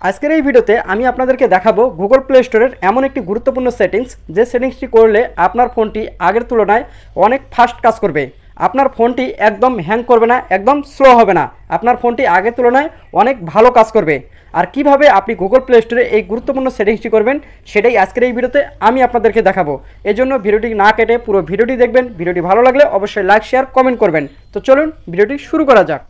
আজকের এই ভিডিওতে আমি আপনাদেরকে দেখাবো গুগল প্লে স্টোরের এমন একটি গুরুত্বপূর্ণ সেটিংস যে সেটিংসটি করলে আপনার ফোনটি আগের তুলনায় অনেক ফাস্ট কাজ করবে। আপনার ফোনটি একদম হ্যাং করবে না, একদম স্লো হবে না, আপনার ফোনটি আগের তুলনায় অনেক ভালো কাজ করবে। আর কিভাবে আপনি গুগল প্লে স্টোরে এই গুরুত্বপূর্ণ সেটিংসটি করবেন সেটাই আজকের এই ভিডিওতে আমি আপনাদেরকে দেখাবো। এজন্য ভিডিওটি না কেটে পুরো ভিডিওটি দেখবেন। ভিডিওটি ভালো লাগলে অবশ্যই লাইক শেয়ার কমেন্ট করবেন। তো চলুন ভিডিওটি শুরু করা যাক।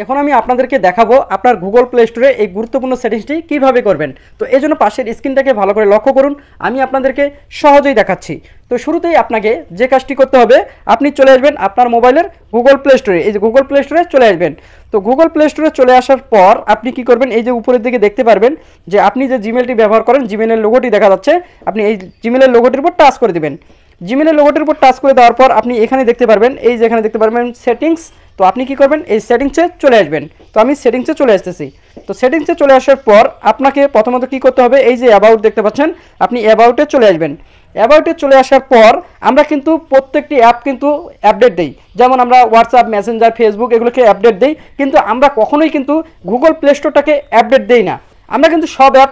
এখন আমি আপনাদেরকে দেখাবো আপনার গুগল প্লে স্টোরে এই গুরুত্বপূর্ণ সেটিংসটি কিভাবে করবেন। তো এই জন্য পাশের স্ক্রিনটাকে ভালো করে লক্ষ্য করুন, আমি আপনাদেরকে সহজেই দেখাচ্ছি। তো শুরুতেই আপনাকে যে কাজটি করতে হবে, আপনি চলে আসবেন আপনার মোবাইলের গুগল প্লে স্টোরে। এই যে গুগল প্লে স্টোরে চলে আসবেন। তো গুগল প্লে স্টোরে চলে আসার পর আপনি কি করবেন, এই যে উপরের দিকে দেখতে পারবেন যে আপনি যে জিমেলটি ব্যবহার করেন, জিমেলের লোগোটি দেখা যাচ্ছে, আপনি এই জিমেলের লোগোটির উপর টাচ করে দেবেন। জিমেলের লোগোটির উপর টাচ করে দেওয়ার পর আপনি এখানে দেখতে পারবেন, এই যে এখানে দেখতে পারবেন সেটিংস। তো আপনি কি করবেন, এই সেটিংসে চলে আসবেন। তো আমি সেটিংসে চলে আসতেছি। তো সেটিংসে চলে আসার পর আপনাকে প্রথমত কি করতে হবে, এই যে অ্যাবাউট দেখতে পাচ্ছেন, আপনি অ্যাবাউটে চলে আসবেন। অ্যাবাউটে চলে আসার পর আমরা কিন্তু প্রত্যেকটি অ্যাপ কিন্তু আপডেট দিই, যেমন আমরা হোয়াটসঅ্যাপ, মেসেঞ্জার, ফেসবুক এগুলোকে আপডেট দিই, কিন্তু আমরা কখনোই কিন্তু গুগল প্লে স্টোরটাকে আপডেট দিই না। আমরা কিন্তু সব অ্যাপ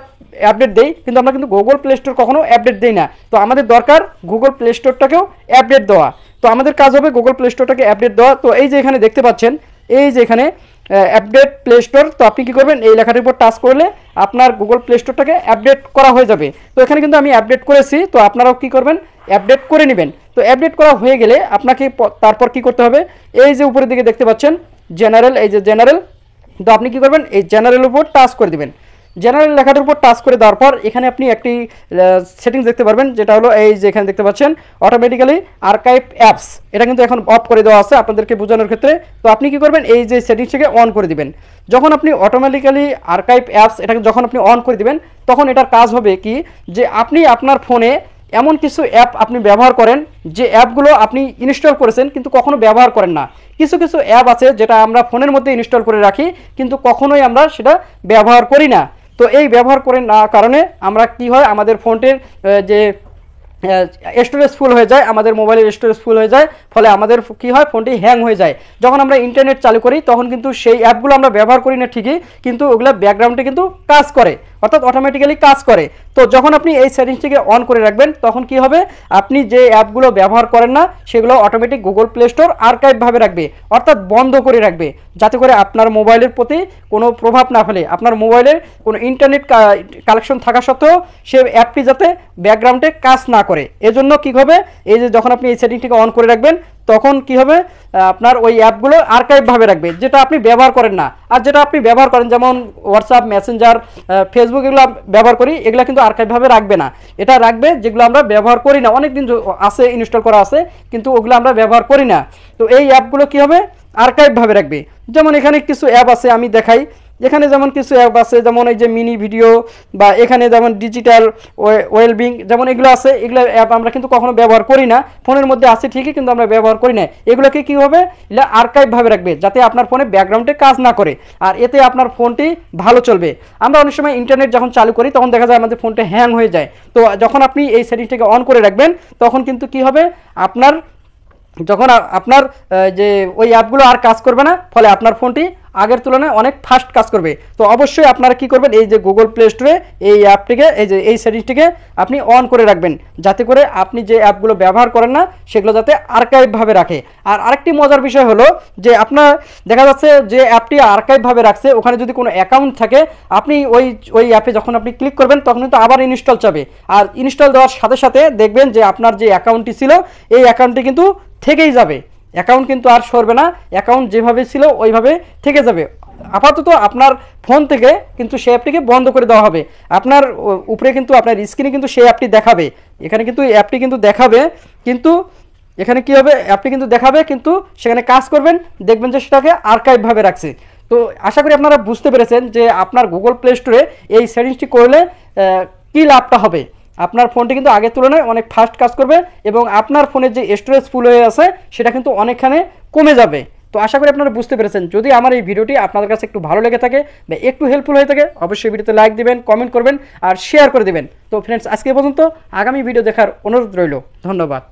আপডেট দেই, কিন্তু আমরা কিন্তু গুগল প্লে স্টোর কখনো আপডেট দিই না। তো আমাদের দরকার গুগল প্লে স্টোরটাকেও আপডেট দেওয়া। তো আমাদের কাজ হবে গুগল প্লে স্টোরটাকে আপডেট দেওয়া। তো এই যে এখানে দেখতে পাচ্ছেন, এই যে এখানে আপডেট প্লে স্টোর। তো আপনি কী করবেন, এই লেখাটির উপর টাচ করলে আপনার গুগল প্লে স্টোরটাকে আপডেট করা হয়ে যাবে। তো এখানে কিন্তু আমি আপডেট করেছি, তো আপনারাও কী করবেন, আপডেট করে নেবেন। তো আপডেট করা হয়ে গেলে আপনাকে তারপর কি করতে হবে, এই যে উপরের দিকে দেখতে পাচ্ছেন জেনারেল, এই যে জেনারেল। তো আপনি কী করবেন, এই জেনারেলের উপর টাচ করে দেবেন। জেনারেল লেখাটার উপর টাচ করে দেওয়ার পর এখানে আপনি একটি সেটিংস দেখতে পারবেন, যেটা হলো এই যে এখানে দেখতে পাচ্ছেন অটোমেটিক্যালি আর্কাইভ অ্যাপস। এটা কিন্তু এখন অফ করে দেওয়া আছে আপনাদেরকে বোঝানোর ক্ষেত্রে। তো আপনি কি করবেন, এই যে সেটিংসটাকে অন করে দিবেন। যখন আপনি অটোমেটিক্যালি আর্কাইভ অ্যাপস এটাকে যখন আপনি অন করে দিবেন, তখন এটার কাজ হবে কি, যে আপনি আপনার ফোনে এমন কিছু অ্যাপ আপনি ব্যবহার করেন যে অ্যাপগুলো আপনি ইনস্টল করেছেন কিন্তু কখনো ব্যবহার করেন না। কিছু কিছু অ্যাপ আছে যেটা আমরা ফোনের মধ্যে ইনস্টল করে রাখি, কিন্তু কখনোই আমরা সেটা ব্যবহার করি না। তো এই ব্যবহার করে না কারণে আমরা কি হয়, আমাদের ফোনটির যে স্টোরেজ ফুল হয়ে যায়, আমাদের মোবাইলের স্টোরেজ ফুল হয়ে যায়, ফলে আমাদের কি হয়, ফোনটি হ্যাং হয়ে যায়। যখন আমরা ইন্টারনেট চালু করি তখন কিন্তু সেই অ্যাপগুলো আমরা ব্যবহার করি না ঠিকই, কিন্তু ওগুলো ব্যাকগ্রাউন্ডে কিন্তু কাজ করে, অর্থাৎ অটোমেটিক্যালি কাজ করে। তো যখন আপনি এই সেটিংসটিকে অন করে রাখবেন, তখন কি হবে, আপনি যে অ্যাপগুলো ব্যবহার করেন না সেগুলো অটোমেটিক গুগল প্লে স্টোর আর্কাইভভাবে রাখবে, অর্থাৎ বন্ধ করে রাখবে, যাতে করে আপনার মোবাইলের প্রতি কোনো প্রভাব না ফেলে। আপনার মোবাইলের কোনো ইন্টারনেট কানেকশন থাকা সত্ত্বেও সে অ্যাপটি যাতে ব্যাকগ্রাউন্ডে কাজ না করে। এজন্য কী হবে, এই যে যখন আপনি এই সেটিংটিকে অন করে রাখবেন তখন কি হবে, আপনার ওই অ্যাপগুলো আর্কাইভভাবে রাখবে যেটা আপনি ব্যবহার করেন না। আর যেটা আপনি ব্যবহার করেন, যেমন হোয়াটসঅ্যাপ, মেসেঞ্জার, ফেসবুক এগুলো ব্যবহার করি, এগুলো কিন্তু আর্কাইভভাবে রাখবে না। এটা রাখবে যেগুলো আমরা ব্যবহার করি না, অনেক দিন আছে ইনস্টল করা আছে কিন্তু ওগুলো আমরা ব্যবহার করি না। তো এই অ্যাপগুলো কী হবে, আর্কাইভভাবে রাখবে। যেমন এখানে কিছু অ্যাপ আছে, আমি দেখাই। এখানে যেমন কিছু অ্যাপ আছে, যেমন এই যে মিনি ভিডিও, বা এখানে যেমন ডিজিটাল ওয়েলবিং, যেমন এগুলো আছে, এগুলো অ্যাপ আমরা কিন্তু কখনো ব্যবহার করি না। ফোনের মধ্যে আছে ঠিকই, কিন্তু আমরা ব্যবহার করি না। এগুলোকে কী হবে, এগুলো আর্কাইভভাবে রাখবে যাতে আপনার ফোনে ব্যাকগ্রাউন্ডে কাজ না করে, আর এতে আপনার ফোনটি ভালো চলবে। আমরা অনেক সময় ইন্টারনেট যখন চালু করি তখন দেখা যায় আমাদের ফোনটা হ্যাং হয়ে যায়। তো যখন আপনি এই সেটিংসটাকে অন করে রাখবেন তখন কিন্তু কি হবে, আপনার যখন আপনার যে ওই অ্যাপগুলো আর কাজ করবে না, ফলে আপনার ফোনটি আগের তুলনায় অনেক ফাস্ট কাজ করবে। তো অবশ্যই আপনারা কি করবেন, এই যে গুগল প্লে স্টোরে এই অ্যাপটিকে, এই যে এই সেটিংসটিকে আপনি অন করে রাখবেন, যাতে করে আপনি যে অ্যাপগুলো ব্যবহার করেন না সেগুলো যাতে আর্কাইভভাবে রাখে। আর আরেকটি মজার বিষয় হলো যে আপনার দেখা যাচ্ছে যে অ্যাপটি আর্কাইভভাবে রাখছে, ওখানে যদি কোনো অ্যাকাউন্ট থাকে, আপনি ওই অ্যাপে যখন আপনি ক্লিক করবেন তখন কিন্তু আবার ইনস্টল চাবে। আর ইনস্টল দেওয়ার সাথে সাথে দেখবেন যে আপনার যে অ্যাকাউন্টটি ছিল এই অ্যাকাউন্টটি কিন্তু থেকেই যাবে, অ্যাকাউন্ট কিন্তু আর সরবে না, অ্যাকাউন্ট যেভাবে ছিল ওইভাবে থেকে যাবে। আপাতত আপনার ফোন থেকে কিন্তু সেই অ্যাপটিকে বন্ধ করে দেওয়া হবে। আপনার উপরে কিন্তু আপনার স্ক্রিনে কিন্তু সেই অ্যাপটি দেখাবে, এখানে কিন্তু এই অ্যাপটি কিন্তু দেখাবে, কিন্তু এখানে কী হবে, অ্যাপটি কিন্তু দেখাবে, কিন্তু সেখানে কাজ করবেন দেখবেন যে সেটাকে আর্কাইভভাবে রাখছে। তো আশা করি আপনারা বুঝতে পেরেছেন যে আপনার গুগল প্লে স্টোরে এই সেটিংসটি করলে কী লাভটা হবে। আপনার ফোনটি কিন্তু আগের তুলনায় অনেক ফাস্ট কাজ করবে, এবং আপনার ফোনের যে স্টোরেজ ফুল হয়ে আছে সেটা কিন্তু অনেকখানে কমে যাবে। তো আশা করি আপনারা বুঝতে পেরেছেন। যদি আমার এই ভিডিওটি আপনাদের কাছে একটু ভালো লেগে থাকে বা একটু হেল্পফুল হয়ে থাকে, অবশ্যই ভিডিওতে লাইক দিবেন, কমেন্ট করবেন আর শেয়ার করে দিবেন। তো ফ্রেন্ডস, আজকে পর্যন্ত, আগামী ভিডিও দেখার অনুরোধ রইল। ধন্যবাদ।